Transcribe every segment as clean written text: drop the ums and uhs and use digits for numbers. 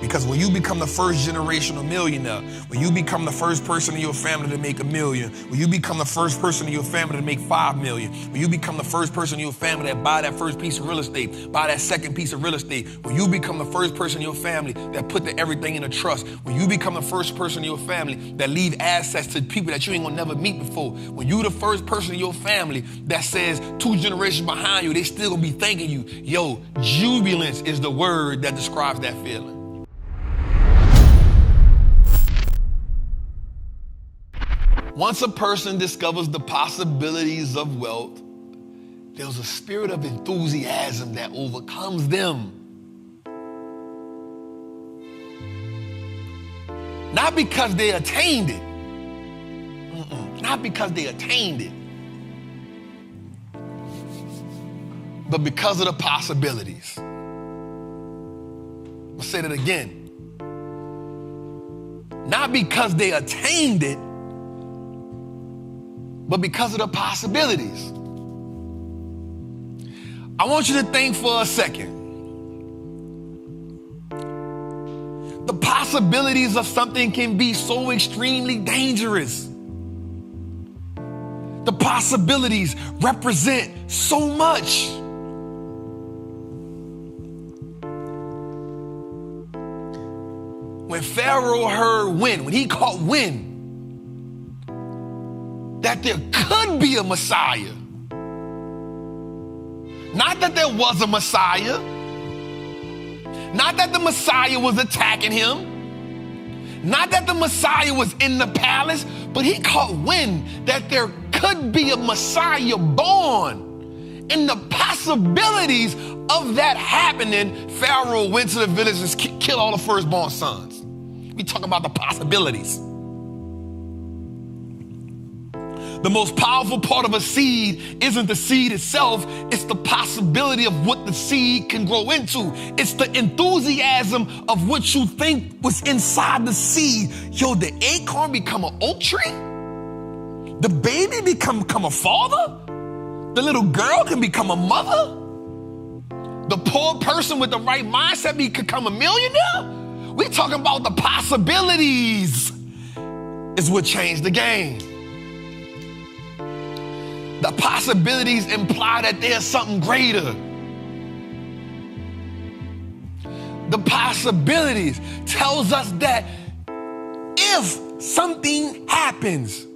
Because when you become the first generational millionaire, when you become the first person in your family to make $1 million, when you become the first person in your family to make $5 million, when you become the first person in your family that buy that first piece of real estate, buy that second piece of real estate, when you become the first person in your family that put everything in a trust, when you become the first person in your family that leave assets to people that you ain't gonna never meet before, when you the first person in your family that says 2 generations behind you, they still gonna be thanking you. Yo, jubilance is the word that describes that feeling. Once a person discovers the possibilities of wealth, there's a spirit of enthusiasm that overcomes them. Not because they attained it. Not because they attained it. But because of the possibilities. I'll say that again. Not because they attained it, but because of the possibilities. I want you to think for a second. The possibilities of something can be so extremely dangerous. The possibilities represent so much. When Pharaoh heard wind, when he caught wind, that there could be a Messiah. Not that there was a Messiah. Not that the Messiah was attacking him. Not that the Messiah was in the palace, but he caught wind that there could be a Messiah born. And the possibilities of that happening, Pharaoh went to the village and killed all the firstborn sons. We talk about the possibilities. The most powerful part of a seed isn't the seed itself, it's the possibility of what the seed can grow into. It's the enthusiasm of what you think was inside the seed. Yo, the acorn become an oak tree? The baby become a father? The little girl can become a mother? The poor person with the right mindset can become a millionaire? We talking about the possibilities is what changed the game. The possibilities imply that there's something greater. The possibilities tells us that if something happens,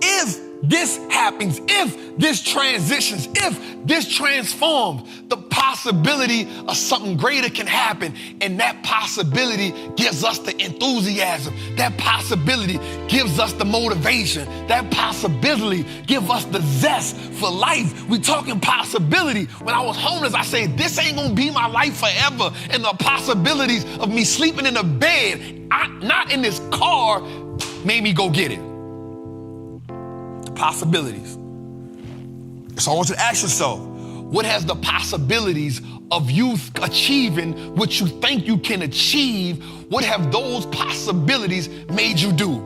if this happens, if this transitions, if this transforms, the possibility of something greater can happen. And that possibility gives us the enthusiasm. That possibility gives us the motivation. That possibility gives us the zest for life. We talking possibility. When I was homeless, I said, this ain't gonna be my life forever. And the possibilities of me sleeping in a bed, not in this car, made me go get it. Possibilities. So I want you to ask yourself, what has the possibilities of you achieving what you think you can achieve, what have those possibilities made you do?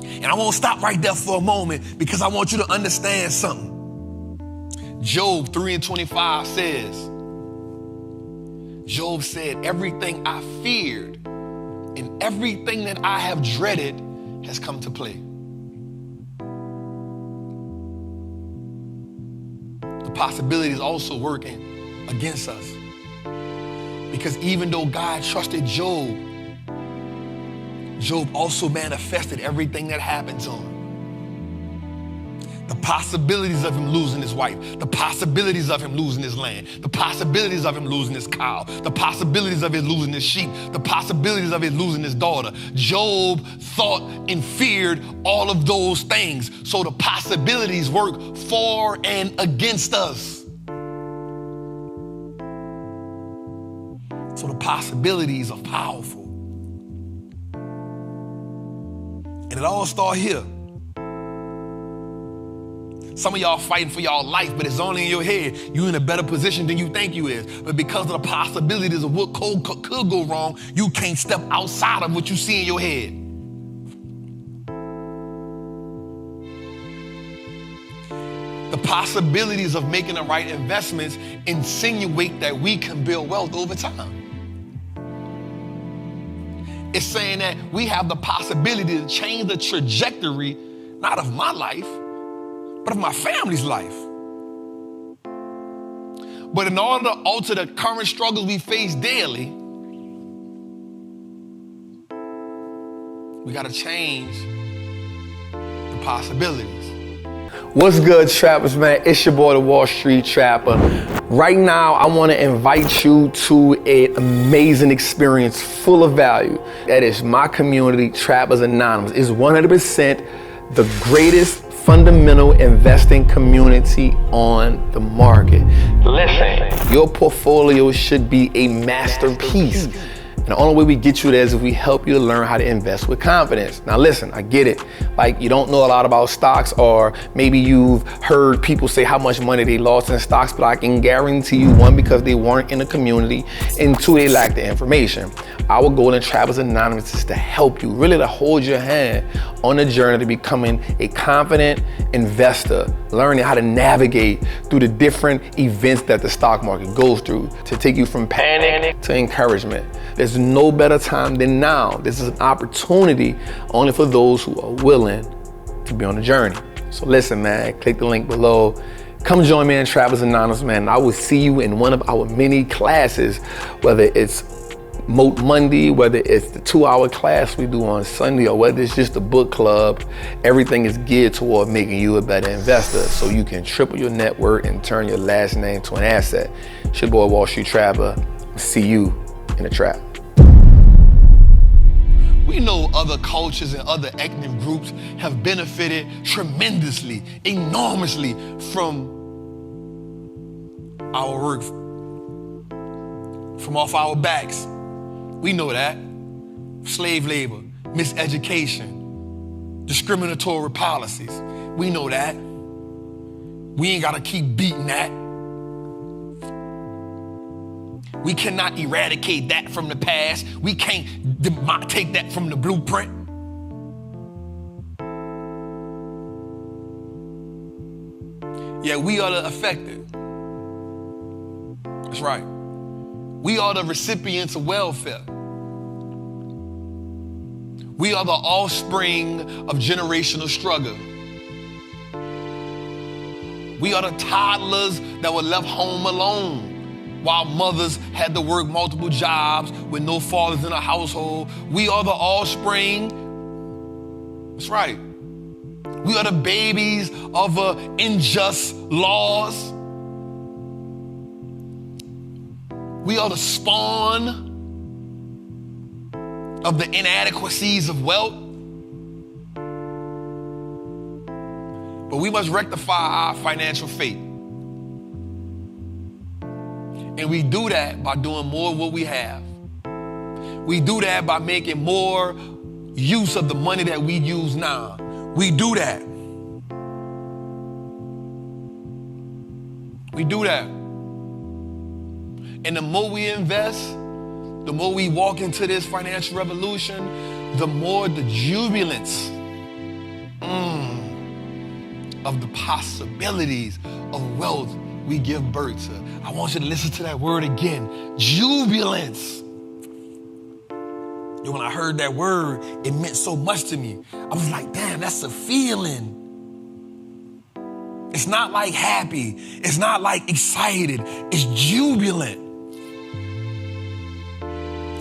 And I won't stop right there for a moment because I want you to understand something. Job 3:25 says, Job said, everything I feared and everything that I have dreaded has come to play. Possibilities also working against us. Because even though God trusted Job, Job also manifested everything that happened to him. The possibilities of him losing his wife, the possibilities of him losing his land, the possibilities of him losing his cow, the possibilities of him losing his sheep, the possibilities of him losing his daughter. Job thought and feared all of those things. So the possibilities work for and against us. So the possibilities are powerful. And it all starts here. Some of y'all fighting for y'all life, but it's only in your head. You're in a better position than you think you is. But because of the possibilities of what could go wrong, you can't step outside of what you see in your head. The possibilities of making the right investments insinuate that we can build wealth over time. It's saying that we have the possibility to change the trajectory, not of my life, but of my family's life. But in order to alter the current struggles we face daily, we got to change the possibilities. What's good, trappers, man? It's your boy, the Wall Street Trapper. Right now, I want to invite you to an amazing experience full of value. That is my community, Trappers Anonymous. It's 100% the greatest fundamental investing community on the market. Listen, your portfolio should be a masterpiece. And the only way we get you there is if we help you to learn how to invest with confidence. Now listen, I get it. Like, you don't know a lot about stocks, or maybe you've heard people say how much money they lost in stocks, but I can guarantee you, one, because they weren't in the community, and two, they lack the information. Our goal in Trappers Anonymous is to help you, really to hold your hand on the journey to becoming a confident investor, learning how to navigate through the different events that the stock market goes through, to take you from panic to encouragement. There's no better time than now. This is an opportunity only for those who are willing to be on the journey. So listen, man, click the link below. Come join me in Trappers Anonymous, man. I will see you in one of our many classes, whether it's Moat Monday, whether it's the 2-hour class we do on Sunday, or whether it's just a book club. Everything is geared toward making you a better investor so you can triple your net worth and turn your last name to an asset. It's your boy, Wall Street Trapper. See you in the trap. We know other cultures and other ethnic groups have benefited tremendously, enormously from our work, from off our backs. We know that. Slave labor, miseducation, discriminatory policies. We know that. We ain't gotta keep beating that. We cannot eradicate that from the past. We can't take that from the blueprint. Yeah, we are the affected. That's right. We are the recipients of welfare. We are the offspring of generational struggle. We are the toddlers that were left home alone while mothers had to work multiple jobs with no fathers in a household. We are the offspring. That's right. We are the babies of unjust laws. We are the spawn of the inadequacies of wealth. But we must rectify our financial fate. And we do that by doing more of what we have. We do that by making more use of the money that we use now. We do that. We do that. And the more we invest, the more we walk into this financial revolution, the more the jubilance of the possibilities of wealth we give birth to. I want you to listen to that word again, jubilance. When I heard that word, it meant so much to me. I was like, damn, that's a feeling. It's not like happy. It's not like excited. It's jubilant.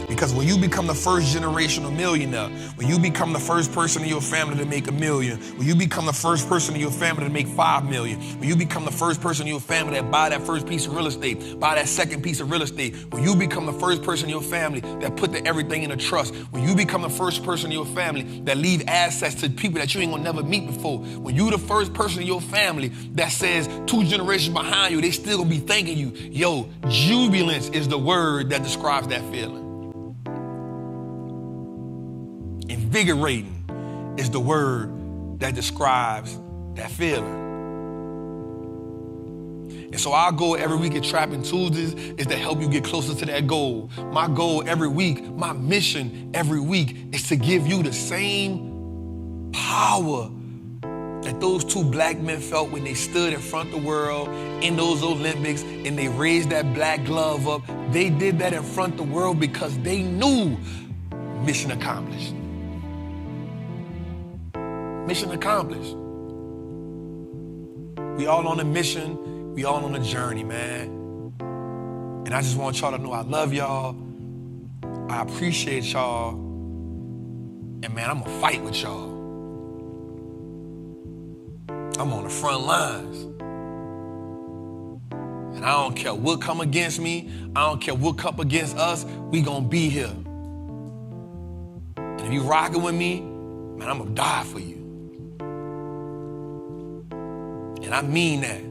Because when you become the first generational millionaire, when you become the first person in your family to make $1 million, when you become the first person in your family to make $5 million, when you become the first person in your family that buy that first piece of real estate, buy that second piece of real estate, when you become the first person in your family that put everything in a trust, when you become the first person in your family that leave assets to people that you ain't gonna never meet before, when you the first person in your family that says 2 generations behind you, they still gonna be thanking you. Yo, jubilance is the word that describes that feeling. Invigorating is the word that describes that feeling. And so our goal every week at Trappin Tuesdays is to help you get closer to that goal. My goal every week, my mission every week is to give you the same power that those 2 black men felt when they stood in front of the world in those Olympics and they raised that black glove up. They did that in front of the world because they knew mission accomplished. Mission accomplished. We all on a mission. We all on a journey, man. And I just want y'all to know I love y'all. I appreciate y'all. And man, I'm gonna fight with y'all. I'm on the front lines. And I don't care what come against me. I don't care what come against us. We gonna be here. And if you rocking with me, man, I'm gonna die for you. And I mean that.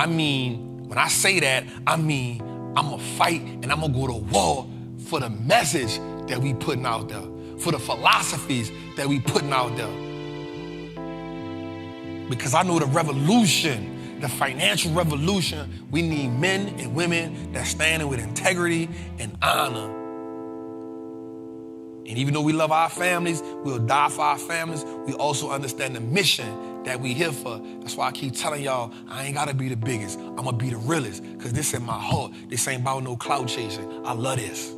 I mean, when I say that, I mean, I'm gonna fight and I'm gonna go to war for the message that we putting out there, for the philosophies that we putting out there. Because I know the revolution, the financial revolution, we need men and women that standing with integrity and honor. And even though we love our families, we'll die for our families, we also understand the mission that we here for. That's why I keep telling y'all, I ain't gotta be the biggest. I'm gonna be the realest, because this in my heart. This ain't about no clout chasing. I love this.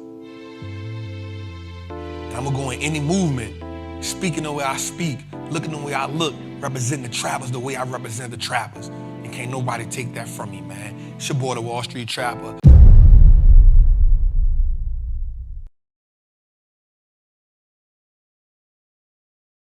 And I'm gonna go in any movement, speaking the way I speak, looking the way I look, representing the trappers the way I represent the trappers. And can't nobody take that from me, man. It's your boy, the Wall Street Trapper.